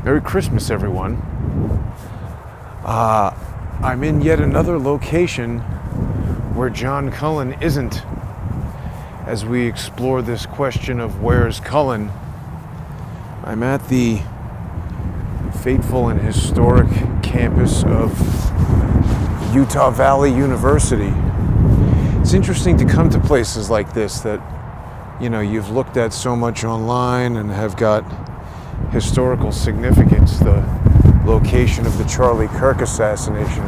Merry Christmas, everyone. I'm in yet another location where John Cullen isn't. As we explore this question of where's Cullen, I'm at the fateful and historic campus of Utah Valley University. It's interesting to come to places like this that, you know, you've looked at so much online and have got historical significance, the location of the Charlie Kirk assassination,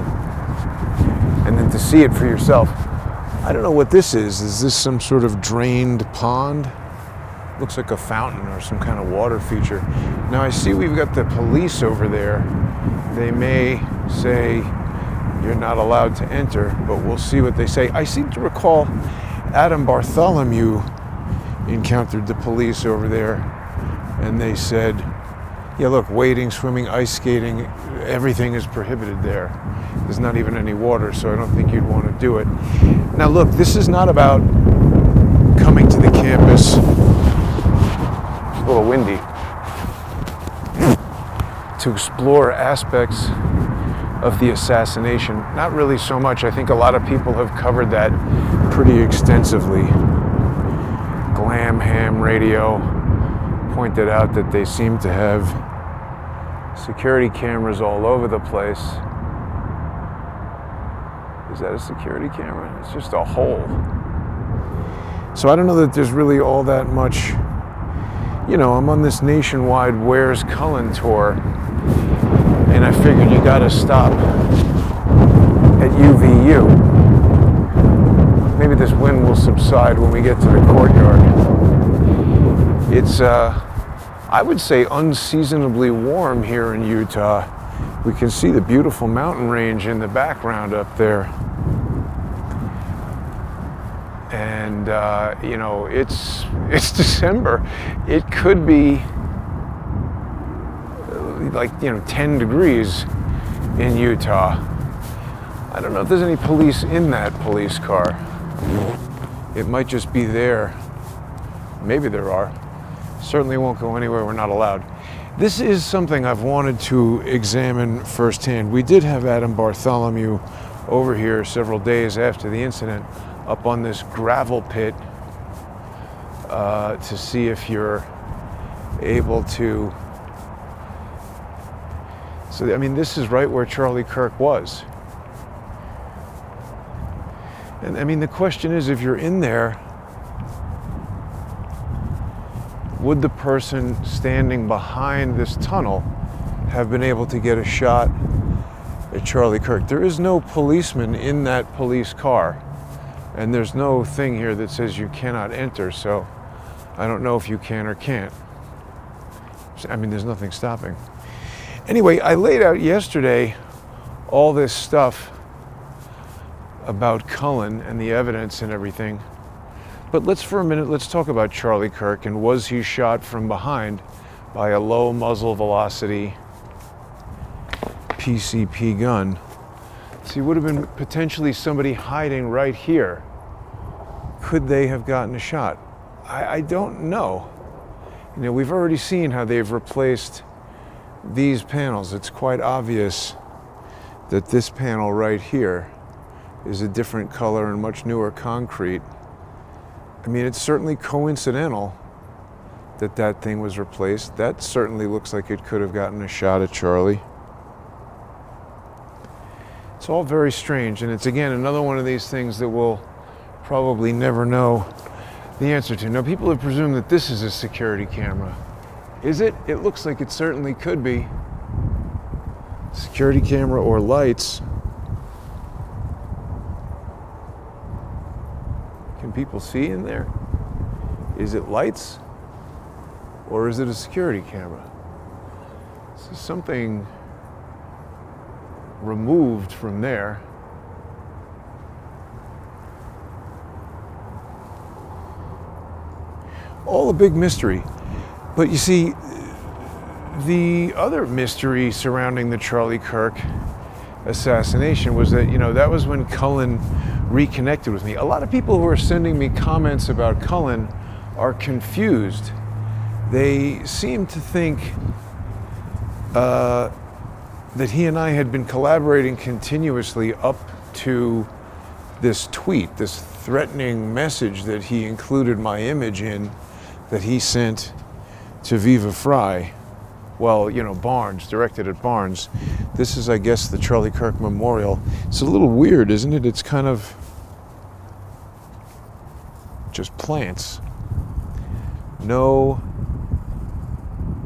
and then to see it for yourself. I don't know what this is. Is this some sort of drained pond? Looks like a fountain or some kind of water feature. Now I see we've got the police over there. They may say you're not allowed to enter, but we'll see what they say. I seem to recall Adam Bartholomew encountered the police over there, and they said, yeah, look, wading, swimming, ice skating, everything is prohibited there. There's not even any water, so I don't think you'd want to do it. Now look, this is not about coming to the campus. It's a little windy. To explore aspects of the assassination. Not really so much. I think a lot of people have covered that pretty extensively. Glam Ham Radio pointed out that they seem to have security cameras all over the place. Is that a security camera? It's just a hole. So I don't know that there's really all that much. You know, I'm on this nationwide Where's Cullen tour, and I figured you gotta stop at UVU. Maybe this wind will subside when we get to the courtyard. It's I would say unseasonably warm here in Utah. We can see the beautiful mountain range in the background up there. And you know, it's December. It could be like, you know, 10 degrees in Utah. I don't know if there's any police in that police car. It might just be there. Maybe there are. Certainly won't go anywhere we're not allowed. This is something I've wanted to examine firsthand. We did have Adam Bartholomew over here several days after the incident, up on this gravel pit to see if you're able to. So, I mean, this is right where Charlie Kirk was. And I mean, the question is, if you're in there, would the person standing behind this tunnel have been able to get a shot at Charlie Kirk? There is no policeman in that police car, and there's no thing here that says you cannot enter, so I don't know if you can or can't. I mean, there's nothing stopping. Anyway, I laid out yesterday all this stuff about Cullen and the evidence and everything. But let's talk about Charlie Kirk, and was he shot from behind by a low muzzle velocity PCP gun? So he would have been potentially somebody hiding right here. Could they have gotten a shot? I don't know. You know, we've already seen how they've replaced these panels. It's quite obvious that this panel right here is a different color and much newer concrete. I mean, it's certainly coincidental that that thing was replaced. That certainly looks like it could have gotten a shot at Charlie. It's all very strange, and it's, again, another one of these things that we'll probably never know the answer to. Now, people have presumed that this is a security camera. Is it? It looks like it certainly could be. Security camera or lights. Can people see in there? Is it lights or is it a security camera? This is something removed from there. All a big mystery. But you see, the other mystery surrounding the Charlie Kirk assassination was that, you know, that was when Cullen reconnected with me. A lot of people who are sending me comments about Cullen are confused. They seem to think that he and I had been collaborating continuously up to this tweet, this threatening message that he included my image in, that he sent to Viva Frei. Well, you know, Barnes, directed at Barnes. This is, I guess, the Charlie Kirk Memorial. It's a little weird, isn't it? It's kind of just plants. No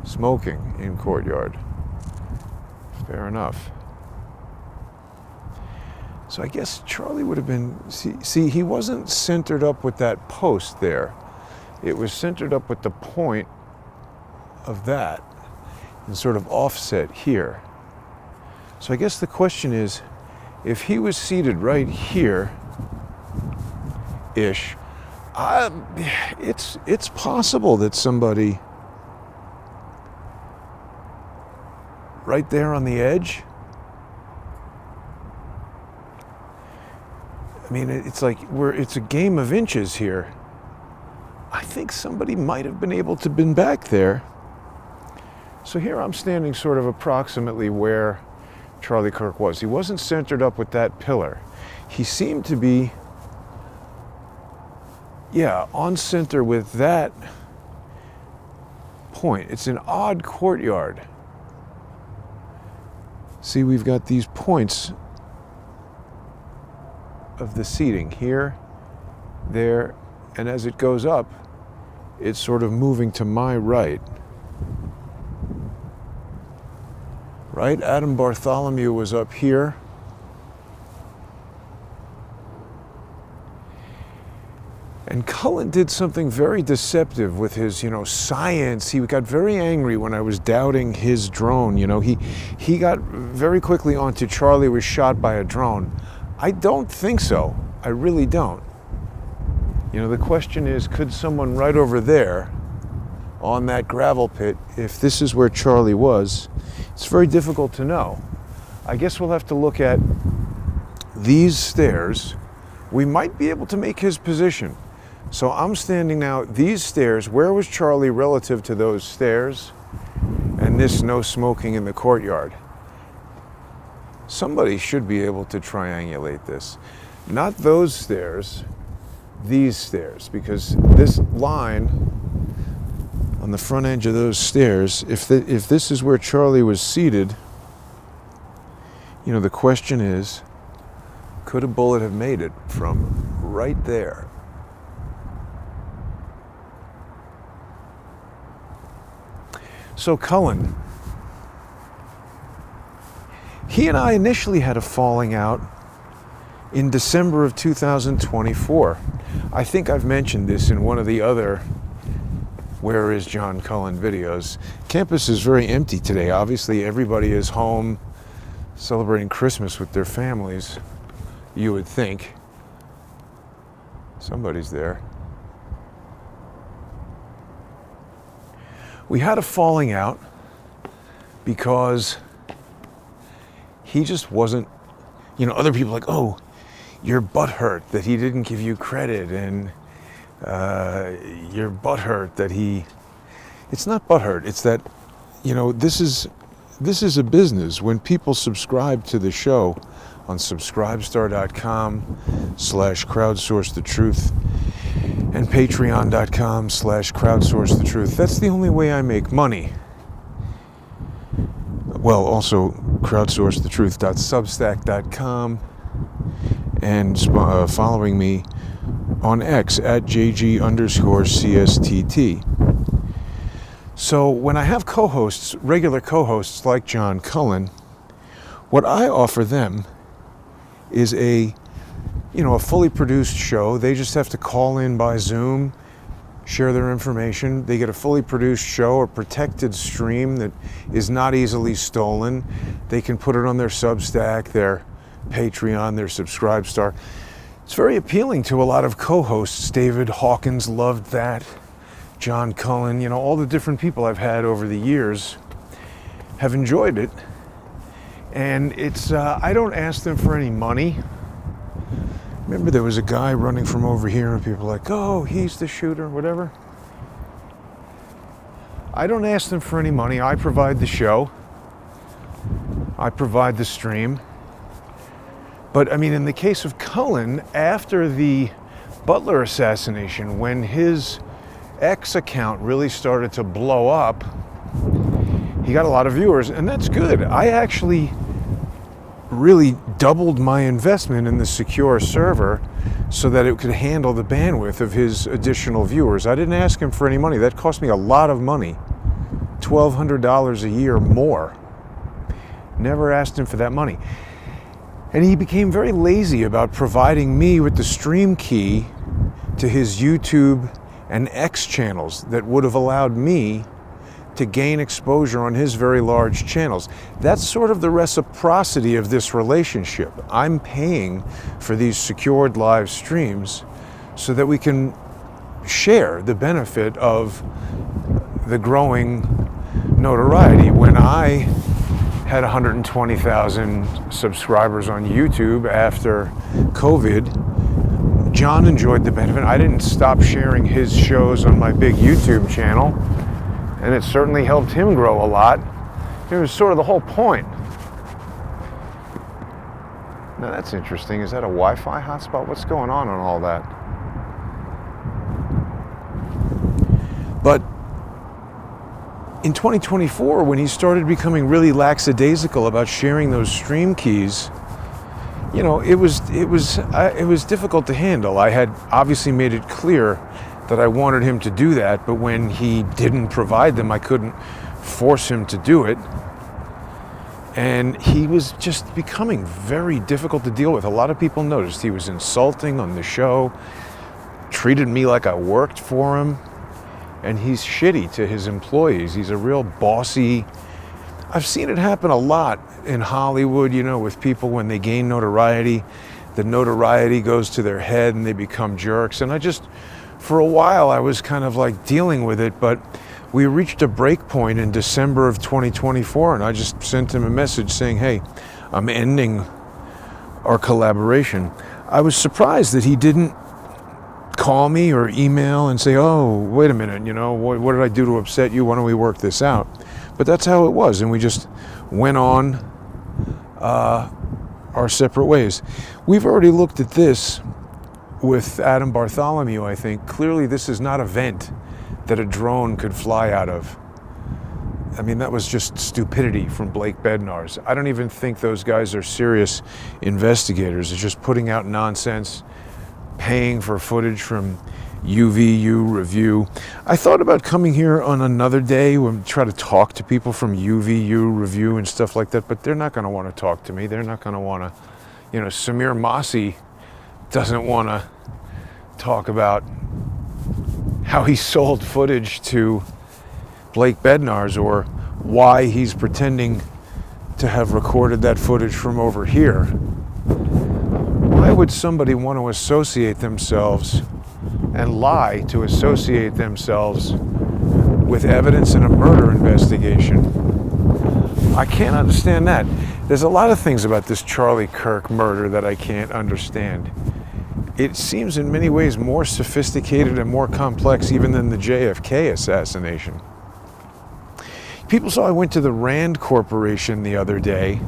smoking in courtyard. Fair enough. So I guess Charlie would have been, see, he wasn't centered up with that post there. It was centered up with the point of that and sort of offset here. So I guess the question is, if he was seated right here-ish, it's possible that somebody right there on the edge. I mean, it's like it's a game of inches here. I think somebody might have been able to been back there. So here I'm standing sort of approximately where Charlie Kirk was. He wasn't centered up with that pillar. He seemed to be, yeah, on center with that point. It's an odd courtyard. See, we've got these points of the seating here, there, and as it goes up, it's sort of moving to my right. Right? Adam Bartholomew was up here. And Cullen did something very deceptive with his, science. He got very angry when I was doubting his drone. He got very quickly onto Charlie was shot by a drone. I don't think so. I really don't. The question is, could someone right over there on that gravel pit, if this is where Charlie was, it's very difficult to know. I guess we'll have to look at these stairs. We might be able to make his position. So I'm standing now, these stairs, where was Charlie relative to those stairs? And this no smoking in the courtyard. Somebody should be able to triangulate this. Not those stairs, these stairs, because this line on the front edge of those stairs, if this is where Charlie was seated, the question is, could a bullet have made it from right there? So Cullen, he and I initially had a falling out in December of 2024. I think I've mentioned this in one of the other Where is John Cullen videos. Campus is very empty today. Obviously, everybody is home celebrating Christmas with their families, you would think. Somebody's there. We had a falling out because he just wasn't, other people like, oh, you're butthurt that he didn't give you credit, and you're butthurt that it's not butthurt, it's that, this is a business. When people subscribe to the show on subscribestar.com/crowdsourcethetruth and patreon.com/crowdsourcethetruth, that's the only way I make money. Well, also crowdsourcethetruth.substack.com, and following me on X at JG_CSTT. So when I have co-hosts, regular co-hosts like John Cullen, what I offer them is a fully produced show. They just have to call in by Zoom, share their information. They get a fully produced show, a protected stream that is not easily stolen. They can put it on their Substack, their Patreon, their Subscribestar. It's very appealing to a lot of co-hosts. David Hawkins loved that. John Cullen, all the different people I've had over the years have enjoyed it. And it's, I don't ask them for any money. Remember there was a guy running from over here and people were like, oh, he's the shooter, whatever. I don't ask them for any money. I provide the show. I provide the stream. But I mean, in the case of Cullen, after the Butler assassination, when his X account really started to blow up, he got a lot of viewers, and that's good. I actually really doubled my investment in the secure server so that it could handle the bandwidth of his additional viewers. I didn't ask him for any money. That cost me a lot of money, $1,200 a year more. Never asked him for that money. And he became very lazy about providing me with the stream key to his YouTube and X channels that would have allowed me to gain exposure on his very large channels. That's sort of the reciprocity of this relationship. I'm paying for these secured live streams so that we can share the benefit of the growing notoriety. When I had 120,000 subscribers on YouTube after COVID, John enjoyed the benefit. I didn't stop sharing his shows on my big YouTube channel, and it certainly helped him grow a lot. It was sort of the whole point. Now that's interesting. Is that a Wi-Fi hotspot? What's going on all that? But in 2024, when he started becoming really lackadaisical about sharing those stream keys, you know, it was difficult to handle. I had obviously made it clear that I wanted him to do that, but when he didn't provide them, I couldn't force him to do it. And he was just becoming very difficult to deal with. A lot of people noticed he was insulting on the show, treated me like I worked for him, and he's shitty to his employees. He's a real bossy. I've seen it happen a lot in Hollywood, you know, with people when they gain notoriety. The notoriety goes to their head and they become jerks. And for a while, I was kind of like dealing with it, but we reached a break point in December of 2024, and I just sent him a message saying, hey, I'm ending our collaboration. I was surprised that he didn't call me or email and say, oh, wait a minute, you know, what did I do to upset you? Why don't we work this out? But that's how it was, and we just went on our separate ways. We've already looked at this with Adam Bartholomew, I think. Clearly, this is not a vent that a drone could fly out of. I mean, that was just stupidity from Blake Bednar's. I don't even think those guys are serious investigators. It's just putting out nonsense, paying for footage from UVU Review. I thought about coming here on another day and try to talk to people from UVU Review and stuff like that, but they're not going to want to talk to me. They're not going to want to, you know, Samir Masi doesn't want to talk about how he sold footage to Blake Bednar's or why he's pretending to have recorded that footage from over here. Why would somebody want to associate themselves and lie to associate themselves with evidence in a murder investigation? I can't understand that. There's a lot of things about this Charlie Kirk murder that I can't understand. It seems in many ways more sophisticated and more complex even than the JFK assassination. People saw I went to the Rand Corporation the other day,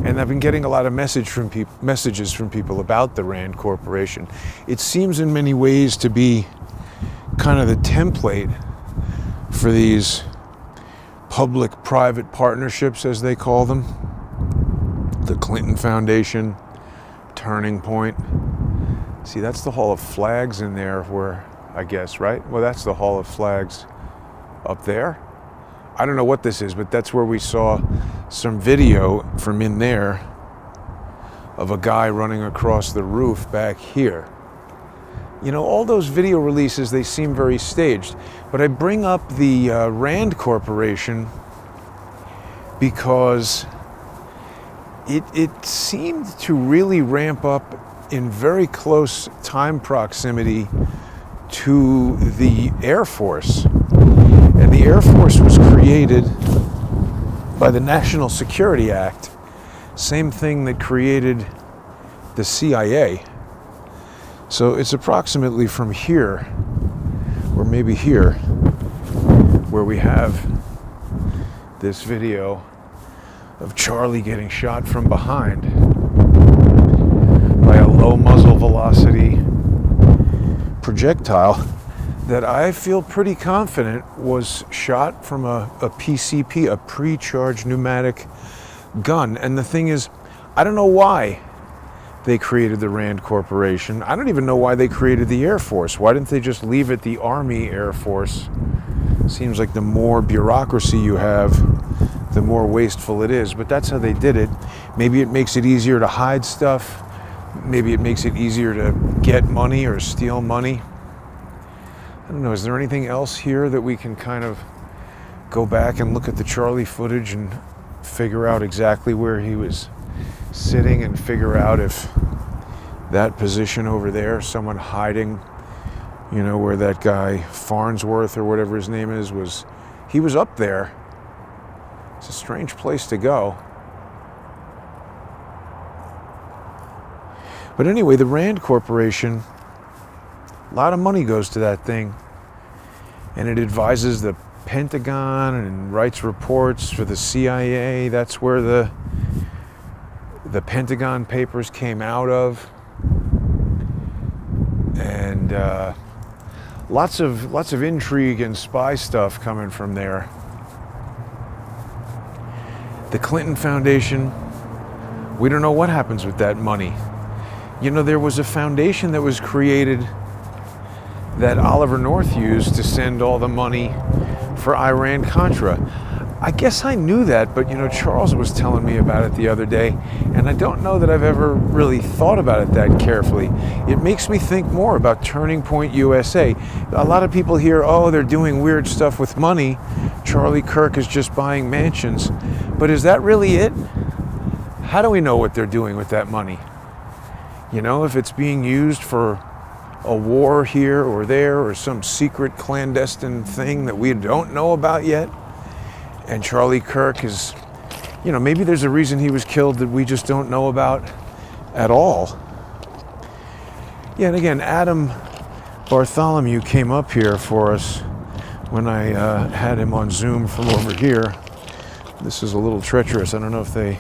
and I've been getting a lot of messages from people about the Rand Corporation. It seems in many ways to be kind of the template for these public-private partnerships, as they call them. The Clinton Foundation, Turning Point. See, that's the Hall of Flags in there where, I guess, right? Well, that's the Hall of Flags up there. I don't know what this is, but that's where we saw some video from in there of a guy running across the roof back here. You know, all those video releases, they seem very staged. But I bring up the Rand Corporation because it seemed to really ramp up in very close time proximity to the Air Force. And the Air Force was created by the National Security Act, same thing that created the CIA. So it's approximately from here, or maybe here, where we have this video of Charlie getting shot from behind by a low muzzle velocity projectile that I feel pretty confident was shot from a PCP, a pre-charged pneumatic gun. And the thing is, I don't know why they created the Rand Corporation. I don't even know why they created the Air Force. Why didn't they just leave it the Army Air Force? Seems like the more bureaucracy you have, the more wasteful it is. But that's how they did it. Maybe it makes it easier to hide stuff. Maybe it makes it easier to get money or steal money. I don't know, is there anything else here that we can kind of go back and look at the Charlie footage and figure out exactly where he was sitting and figure out if that position over there, someone hiding, you know, where that guy Farnsworth or whatever his name is, he was up there. It's a strange place to go. But anyway, the Rand Corporation, a lot of money goes to that thing, and it advises the Pentagon and writes reports for the CIA. That's where the Pentagon Papers came out of, and lots of intrigue and spy stuff coming from there. The Clinton Foundation, we don't know what happens with that money. You know, there was a foundation that was created that Oliver North used to send all the money for Iran-Contra. I guess I knew that, but you know, Charles was telling me about it the other day, and I don't know that I've ever really thought about it that carefully. It makes me think more about Turning Point USA. A lot of people hear, oh, they're doing weird stuff with money. Charlie Kirk is just buying mansions. But is that really it? How do we know what they're doing with that money? You know, if it's being used for a war here or there, or some secret clandestine thing that we don't know about yet, and Charlie Kirk is, you know, maybe there's a reason he was killed that we just don't know about at all. Yeah, and again, Adam Bartholomew came up here for us when I had him on Zoom from over here. This is a little treacherous. I don't know if they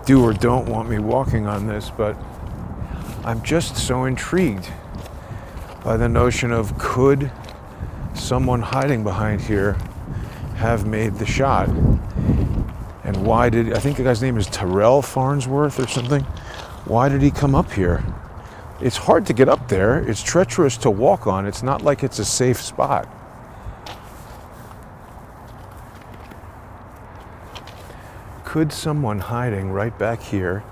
do or don't want me walking on this, but I'm just so intrigued by the notion of, could someone hiding behind here have made the shot? And why did, I think the guy's name is Terrell Farnsworth or something. Why did he come up here? It's hard to get up there. It's treacherous to walk on. It's not like it's a safe spot. Could someone hiding right back here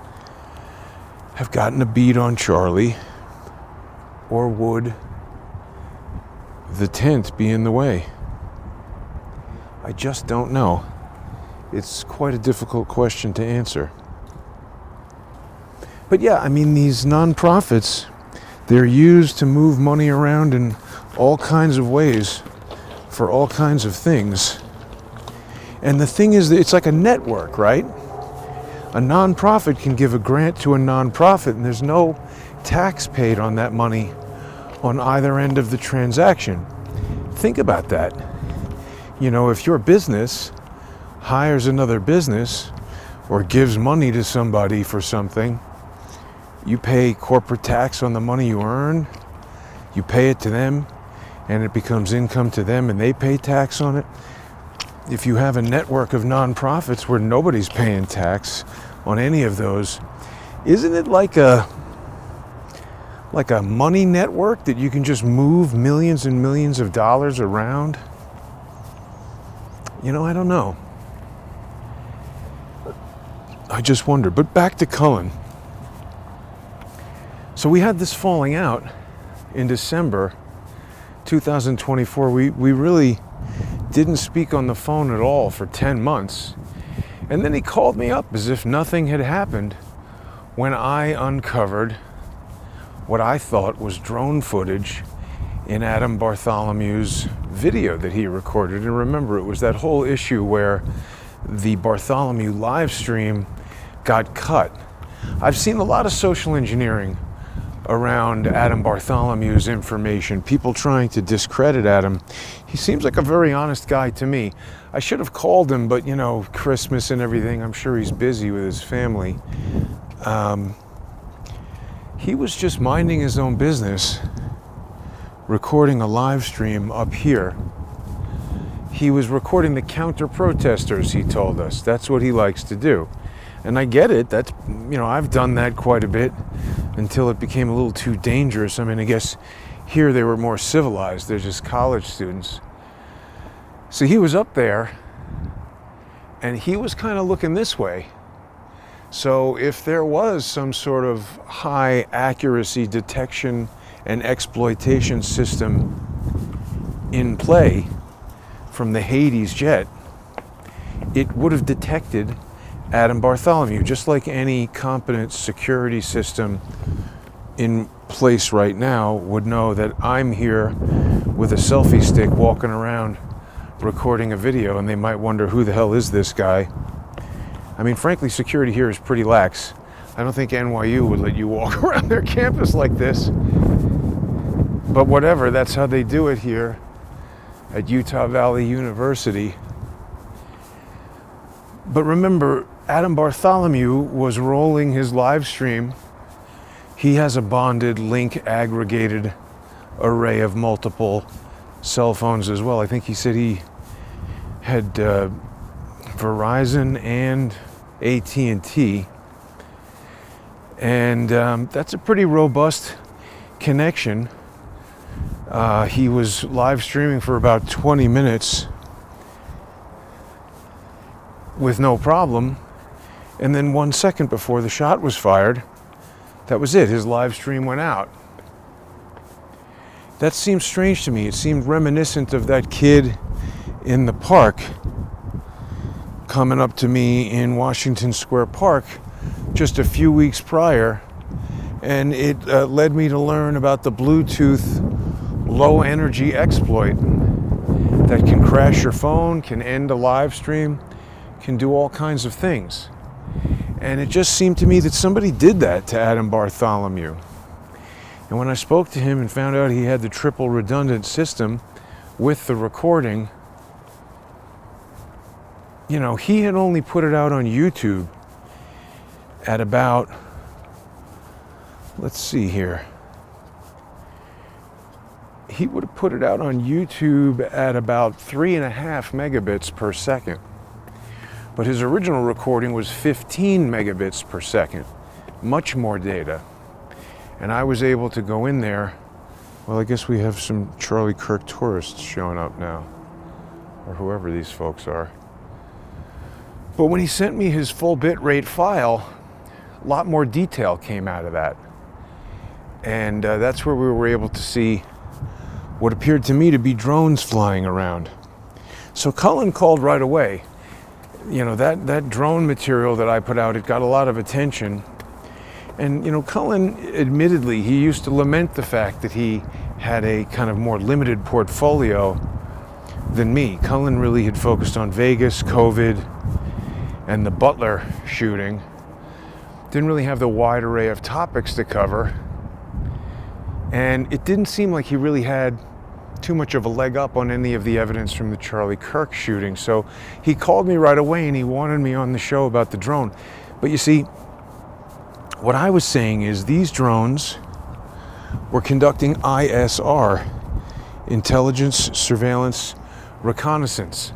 have gotten a bead on Charlie? Or would the tent be in the way? I just don't know. It's quite a difficult question to answer. But yeah, I mean, these nonprofits, they're used to move money around in all kinds of ways for all kinds of things. And the thing is that it's like a network, right? A nonprofit can give a grant to a nonprofit, and there's no tax paid on that money on either end of the transaction. Think about that. You know, if your business hires another business or gives money to somebody for something, you pay corporate tax on the money you earn, you pay it to them, and it becomes income to them, and they pay tax on it. If you have a network of nonprofits where nobody's paying tax on any of those, isn't it like a money network that you can just move millions and millions of dollars around? You know, I don't know. I just wonder. But back to Cullen. So we had this falling out in December 2024. We really didn't speak on the phone at all for 10 months. And then he called me up as if nothing had happened when I uncovered what I thought was drone footage in Adam Bartholomew's video that he recorded. And remember, it was that whole issue where the Bartholomew live stream got cut. I've seen a lot of social engineering around Adam Bartholomew's information, people trying to discredit Adam. He seems like a very honest guy to me. I should have called him, but Christmas and everything, I'm sure he's busy with his family. He was just minding his own business, recording a live stream up here. He was recording the counter-protesters, he told us. That's what he likes to do. And I get it. That's, I've done that quite a bit until it became a little too dangerous. I mean, I guess here they were more civilized. They're just college students. So he was up there, and he was kind of looking this way. So if there was some sort of high accuracy detection and exploitation system in play from the Hades jet, it would have detected Adam Bartholomew, just like any competent security system in place right now would know that I'm here with a selfie stick walking around recording a video, and they might wonder, who the hell is this guy? I mean, frankly, security here is pretty lax. I don't think NYU would let you walk around their campus like this. But whatever, that's how they do it here at Utah Valley University. But remember, Adam Bartholomew was rolling his live stream. He has a bonded, link aggregated array of multiple cell phones as well. I think he said he had Verizon and AT&T. And that's a pretty robust connection. He was live streaming for about 20 minutes with no problem. And then 1 second before the shot was fired, that was it. His live stream went out. That seemed strange to me. It seemed reminiscent of that kid in the park coming up to me in Washington Square Park just a few weeks prior. And it led me to learn about the Bluetooth low energy exploit that can crash your phone, can end a live stream, can do all kinds of things. And it just seemed to me that somebody did that to Adam Bartholomew. And when I spoke to him and found out he had the triple redundant system with the recording, he had only put it out on YouTube at about, let's see here. He would have put it out on YouTube at about 3.5 megabits per second. But his original recording was 15 megabits per second, much more data. And I was able to go in there. Well, I guess we have some Charlie Kirk tourists showing up now, or whoever these folks are. But when he sent me his full bitrate file, a lot more detail came out of that. And that's where we were able to see what appeared to me to be drones flying around. So Cullen called right away. That drone material that I put out, it got a lot of attention. And, Cullen, admittedly, he used to lament the fact that he had a kind of more limited portfolio than me. Cullen really had focused on Vegas, COVID, and the Butler shooting. Didn't really have the wide array of topics to cover. And it didn't seem like he really had too much of a leg up on any of the evidence from the Charlie Kirk shooting. So he called me right away and he wanted me on the show about the drone. But you see, what I was saying is these drones were conducting ISR, intelligence, surveillance, reconnaissance.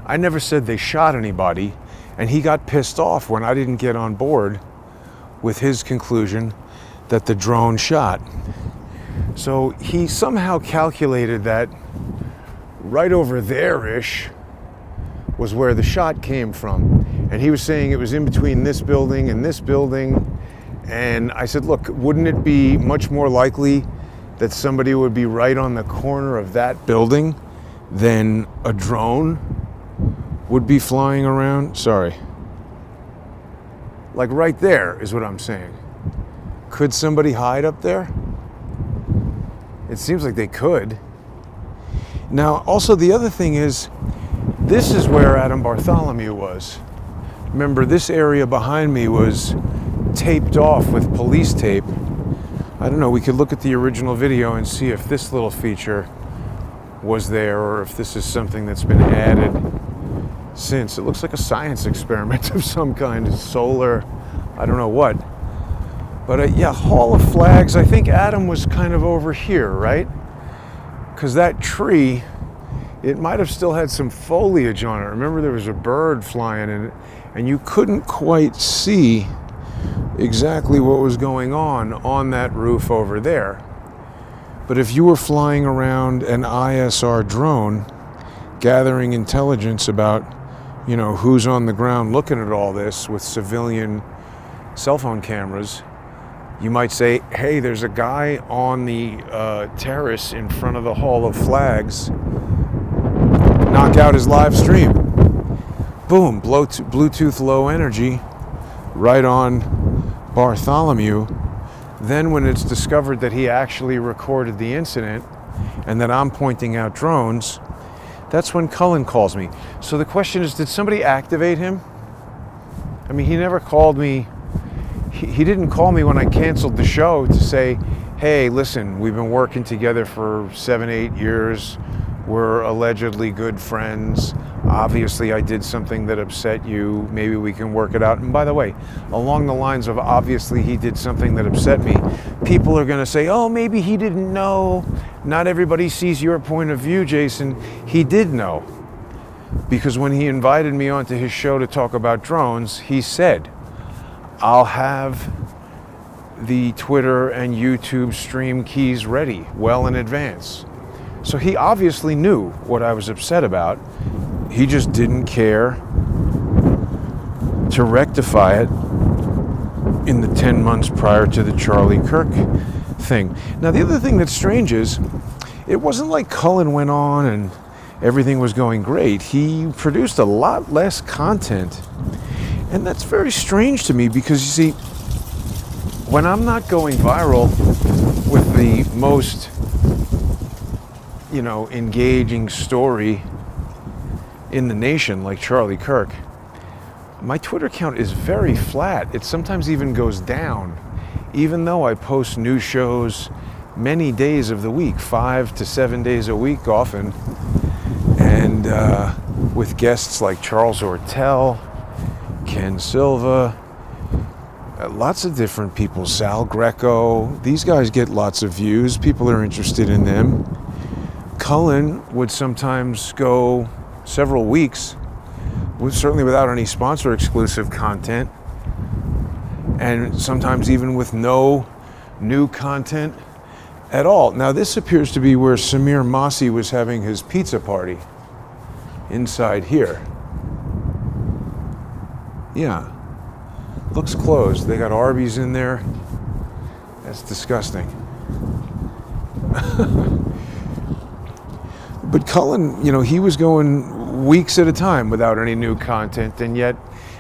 I never said they shot anybody, and he got pissed off when I didn't get on board with his conclusion that the drone shot. So he somehow calculated that right over there-ish was where the shot came from. And he was saying it was in between this building and this building. And I said, look, wouldn't it be much more likely that somebody would be right on the corner of that building than a drone would be flying around? Sorry. Like right there is what I'm saying. Could somebody hide up there? It seems like they could. Now, also the other thing is, this is where Adam Bartholomew was. Remember, this area behind me was taped off with police tape. I don't know, we could look at the original video and see if this little feature was there, or if this is something that's been added since. It looks like a science experiment of some kind, solar, I don't know what. But yeah, Hall of Flags, I think Adam was kind of over here, right? Because that tree, it might have still had some foliage on it. Remember, there was a bird flying in it, and you couldn't quite see exactly what was going on that roof over there. But if you were flying around an ISR drone, gathering intelligence about, who's on the ground looking at all this with civilian cell phone cameras, you might say, hey, there's a guy on the terrace in front of the Hall of Flags. Knock out his live stream. Boom, Bluetooth low energy, right on Bartholomew. Then when it's discovered that he actually recorded the incident and that I'm pointing out drones, that's when Cullen calls me. So the question is, did somebody activate him? I mean, he never called me. He didn't call me when I canceled the show to say, hey, listen, we've been working together for 7-8 years. We're allegedly good friends. Obviously, I did something that upset you. Maybe we can work it out. And by the way, along the lines of obviously he did something that upset me, people are going to say, oh, maybe he didn't know. Not everybody sees your point of view, Jason. He did know. Because when he invited me onto his show to talk about drones, he said, I'll have the Twitter and YouTube stream keys ready well in advance. So he obviously knew what I was upset about. He just didn't care to rectify it in the 10 months prior to the Charlie Kirk thing. Now, the other thing that's strange is it wasn't like Cullen went on and everything was going great. He produced a lot less content. And that's very strange to me because, you see, when I'm not going viral with the most, engaging story in the nation like Charlie Kirk, my Twitter count is very flat. It sometimes even goes down, even though I post new shows many days of the week, 5 to 7 days a week often, and with guests like Charles Ortel, Ken Silva, lots of different people, Sal Greco. These guys get lots of views. People are interested in them. Cullen would sometimes go several weeks, certainly without any sponsor exclusive content, and sometimes even with no new content at all. Now, this appears to be where Samir Masi was having his pizza party, inside here. Yeah, looks closed. They got Arby's in there. That's disgusting. But Cullen, he was going weeks at a time without any new content, and yet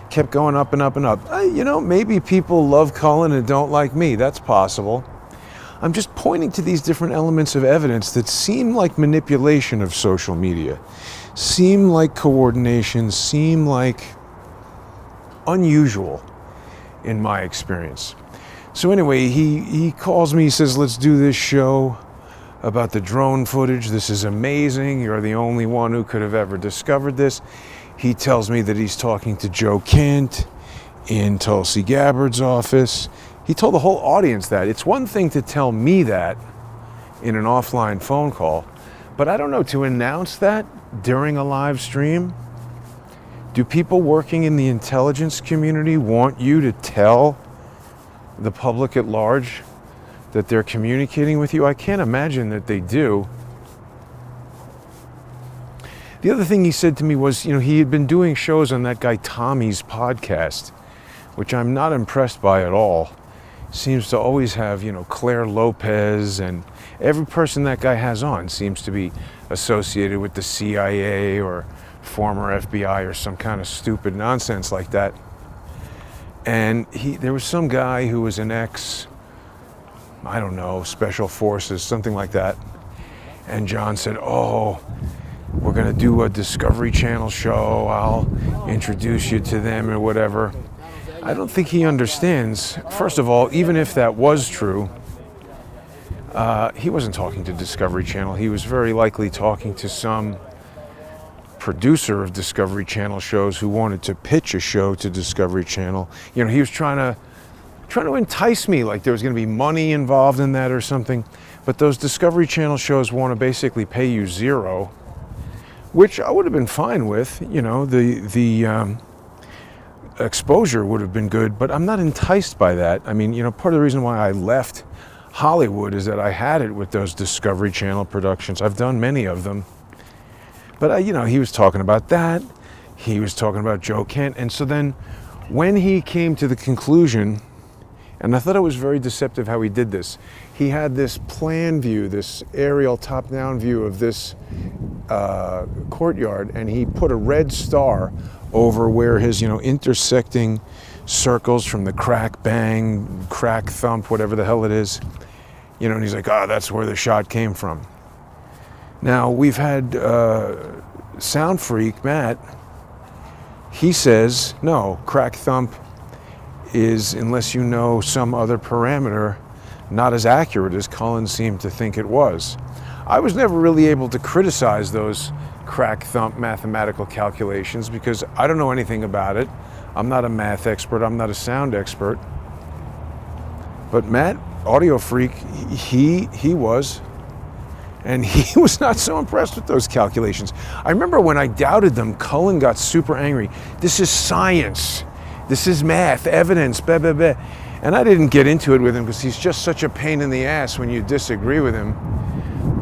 kept going up and up and up. Maybe people love Cullen and don't like me. That's possible. I'm just pointing to these different elements of evidence that seem like manipulation of social media, seem like coordination, seem like unusual in my experience. So anyway, he calls me, he says, let's do this show about the drone footage. This is amazing. You're the only one who could have ever discovered this. He tells me that he's talking to Joe Kent in Tulsi Gabbard's office. He told the whole audience that. It's one thing to tell me that in an offline phone call, but I don't know, to announce that during a live stream. Do people working in the intelligence community want you to tell the public at large that they're communicating with you? I can't imagine that they do. The other thing he said to me was, he had been doing shows on that guy Tommy's podcast, which I'm not impressed by at all. Seems to always have, Claire Lopez, and every person that guy has on seems to be associated with the CIA or former FBI or some kind of stupid nonsense like that. And there was some guy who was an special forces, something like that. And John said, oh, we're going to do a Discovery Channel show. I'll introduce you to them or whatever. I don't think he understands. First of all, even if that was true, He wasn't talking to Discovery Channel. He was very likely talking to some producer of Discovery Channel shows who wanted to pitch a show to Discovery Channel. You know, he was trying to entice me, like there was going to be money involved in that or something. But those Discovery Channel shows want to basically pay you zero, which I would have been fine with. You know, the exposure would have been good, but I'm not enticed by that. I mean, you know, part of the reason why I left Hollywood is that I had it with those Discovery Channel productions. I've done many of them. But, you know, he was talking about that. He was talking about Joe Kent. And so then when he came to the conclusion, and I thought it was very deceptive how he did this. He had this plan view, this aerial top-down view of this courtyard, and he put a red star over where his, you know, intersecting circles from the crack, bang, crack, thump, whatever the hell it is. You know, and he's like, oh, that's where the shot came from. Now, we've had Sound Freak, Matt, he says, no, crack thump is, unless you know some other parameter, not as accurate as Cullen seemed to think it was. I was never really able to criticize those crack thump mathematical calculations because I don't know anything about it. I'm not a math expert, I'm not a sound expert. But Matt, Audio Freak, he was. And he was not so impressed with those calculations. I remember when I doubted them, Cullen got super angry. This is science. This is math, evidence, blah, blah, blah. And I didn't get into it with him because he's just such a pain in the ass when you disagree with him.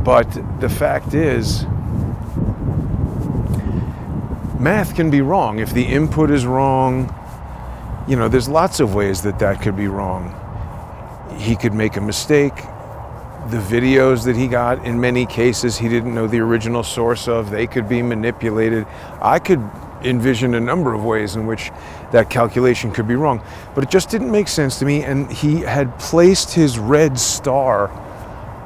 But the fact is, math can be wrong. If the input is wrong, you know, there's lots of ways that that could be wrong. He could make a mistake. The videos that he got, in many cases, he didn't know the original source of. They could be manipulated. I could envision a number of ways in which that calculation could be wrong. But it just didn't make sense to me. And he had placed his red star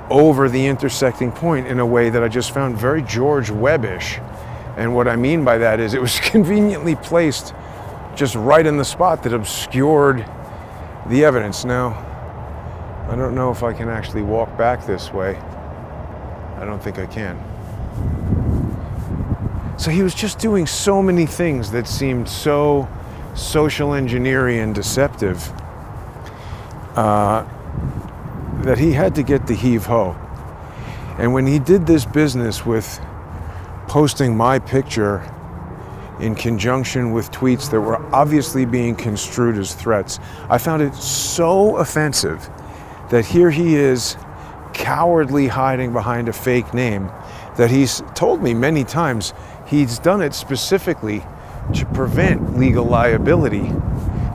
over the intersecting point in a way that I just found very George Webbish. And what I mean by that is it was conveniently placed just right in the spot that obscured the evidence. Now, I don't know if I can actually walk back this way. I don't think I can. So he was just doing so many things that seemed so social engineering and deceptive that he had to get the heave-ho. And when he did this business with posting my picture in conjunction with tweets that were obviously being construed as threats, I found it so offensive that here he is cowardly hiding behind a fake name that he's told me many times he's done it specifically to prevent legal liability.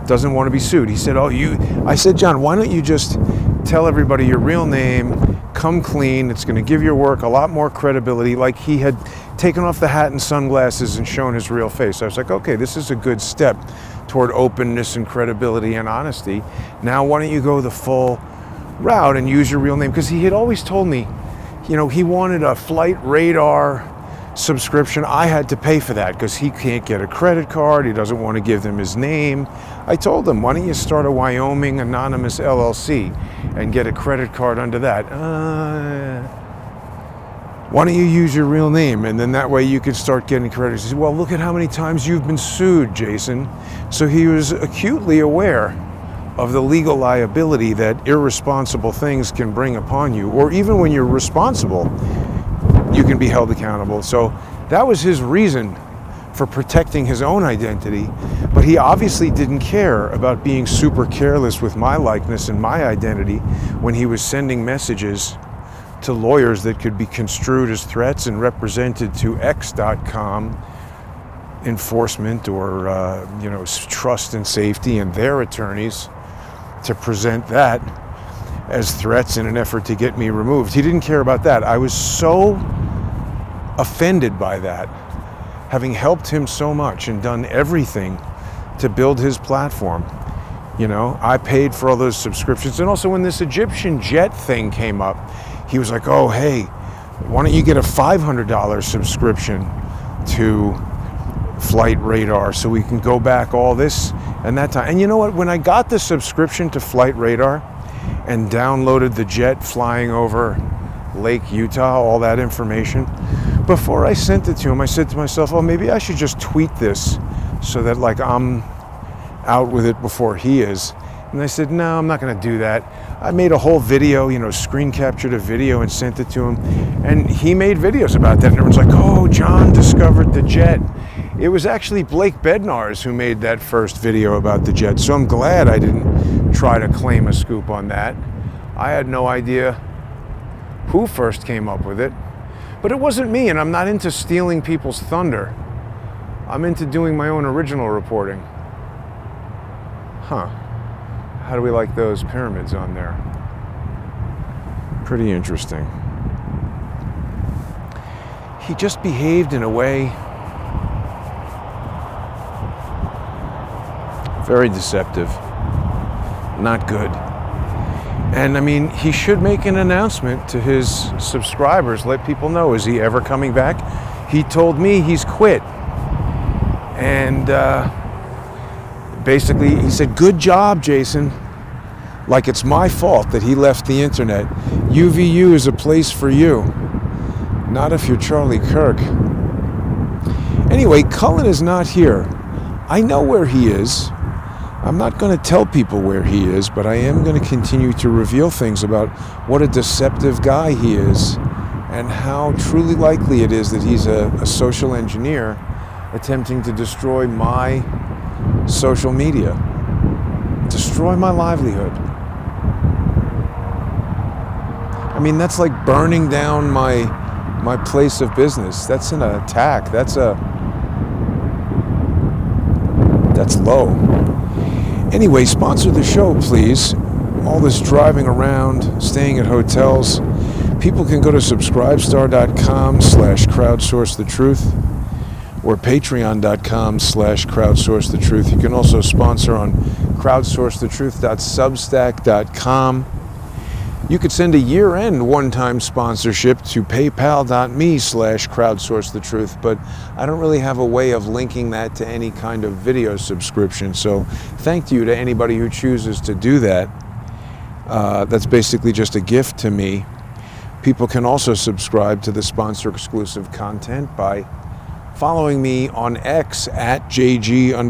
Doesn't want to be sued. He said, I said, John, why don't you just tell everybody your real name, come clean, it's going to give your work a lot more credibility. Like he had taken off the hat and sunglasses and shown his real face. I was like, okay, this is a good step toward openness and credibility and honesty. Now why don't you go the full route and use your real name? Because he had always told me, you know, he wanted a flight radar subscription. I had to pay for that because he can't get a credit card. He doesn't want to give them his name. I told him, why don't you start a Wyoming Anonymous LLC and get a credit card under that? Why don't you use your real name? And then that way you could start getting credit. He said, well, look at how many times you've been sued, Jason. So he was acutely aware of the legal liability that irresponsible things can bring upon you, or even when you're responsible, you can be held accountable. So that was his reason for protecting his own identity, but he obviously didn't care about being super careless with my likeness and my identity when he was sending messages to lawyers that could be construed as threats and represented to X.com enforcement or trust and safety and their attorneys to present that as threats in an effort to get me removed. He didn't care about that. I was so offended by that, having helped him so much and done everything to build his platform. You know, I paid for all those subscriptions. And also when this Egyptian jet thing came up, he was like, oh, hey, why don't you get a $500 subscription to Flight Radar so we can go back all this and that time. And you know what? When I got the subscription to Flight Radar, and downloaded the jet flying over Lake Utah, all that information. Before I sent it to him, I said to myself, oh, maybe I should just tweet this so that like I'm out with it before he is. And I said, no, I'm not going to do that. I made a whole video, screen captured a video and sent it to him. And he made videos about that. And everyone's like, oh, John discovered the jet. It was actually Blake Bednar's who made that first video about the jet. So I'm glad I didn't try to claim a scoop on that. I had no idea who first came up with it. But it wasn't me, and I'm not into stealing people's thunder. I'm into doing my own original reporting. Huh. How do we like those pyramids on there? Pretty interesting. He just behaved in a way very deceptive. Not good. And I mean, he should make an announcement to his subscribers, let people know, is he ever coming back? He told me he's quit. And basically, he said, good job, Jason. Like it's my fault that he left the internet. UVU is a place for you. Not if you're Charlie Kirk. Anyway, Cullen is not here. I know where he is. I'm not going to tell people where he is, but I am going to continue to reveal things about what a deceptive guy he is and how truly likely it is that he's a social engineer attempting to destroy my social media, destroy my livelihood. I mean, that's like burning down my place of business. That's an attack. That's low. Anyway, sponsor the show, please. All this driving around, staying at hotels. People can go to subscribestar.com/crowdsourcethetruth or patreon.com/crowdsourcethetruth. You can also sponsor on crowdsourcethetruth.substack.com. You could send a year-end one-time sponsorship to paypal.me/crowdsourcethetruth, but I don't really have a way of linking that to any kind of video subscription. So thank you to anybody who chooses to do that. That's basically just a gift to me. People can also subscribe to the sponsor-exclusive content by following me on X at JG_CSTT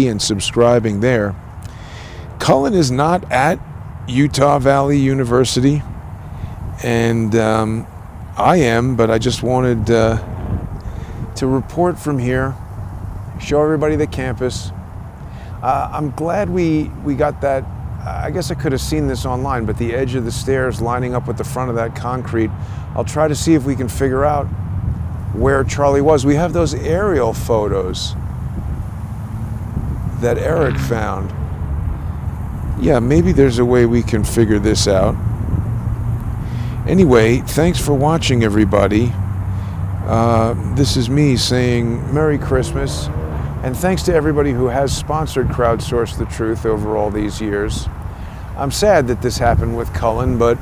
and subscribing there. Cullen is not at Utah Valley University, and I am, but I just wanted to report from here, show everybody the campus. I'm glad we got that. I guess I could have seen this online, but the edge of the stairs lining up with the front of that concrete. I'll try to see if we can figure out where Charlie was. We have those aerial photos that Eric found. Yeah, maybe there's a way we can figure this out. Anyway, thanks for watching, everybody. This is me saying Merry Christmas, and thanks to everybody who has sponsored Crowdsource the Truth over all these years. I'm sad that this happened with Cullen, but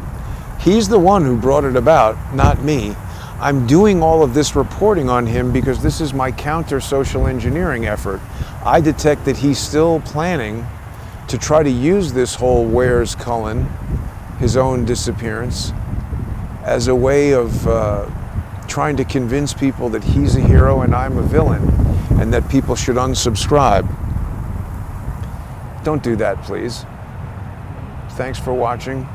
he's the one who brought it about, not me. I'm doing all of this reporting on him because this is my counter-social engineering effort. I detect that he's still planning to try to use this whole Where's Cullen, his own disappearance, as a way of trying to convince people that he's a hero and I'm a villain, and that people should unsubscribe. Don't do that, please. Thanks for watching.